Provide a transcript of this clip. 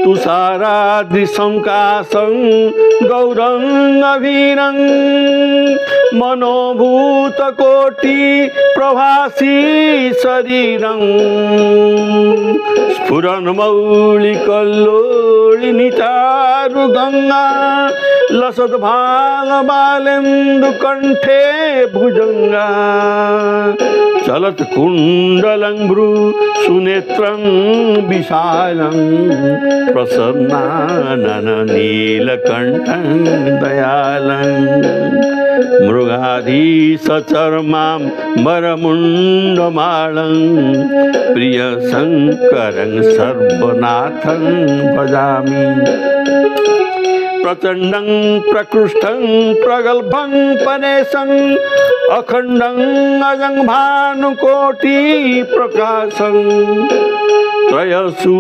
तुषाराद्रिसङ्काशं गौरङ्गभीरं मनोभूतकोटि प्रभासी शरीरं स्फुरन्मौलिकल्लोलिनी चारु गङ्गा लसद्भालबालेन्दुकण्ठे भुजङ्गा चलत्कुण्डलं भ्रू सुनेत्रं विशालं प्रसन्नानन नीलकण्ठं दयालं मृगाधीशचर्मां वरमुण्डमालं प्रियशङ्करं सर्वनाथं भजामि प्रचण्डं प्रकृष्टं प्रगल्भं परेशं अखण्डं अजं भानुकोटि प्रकाशं त्रयसु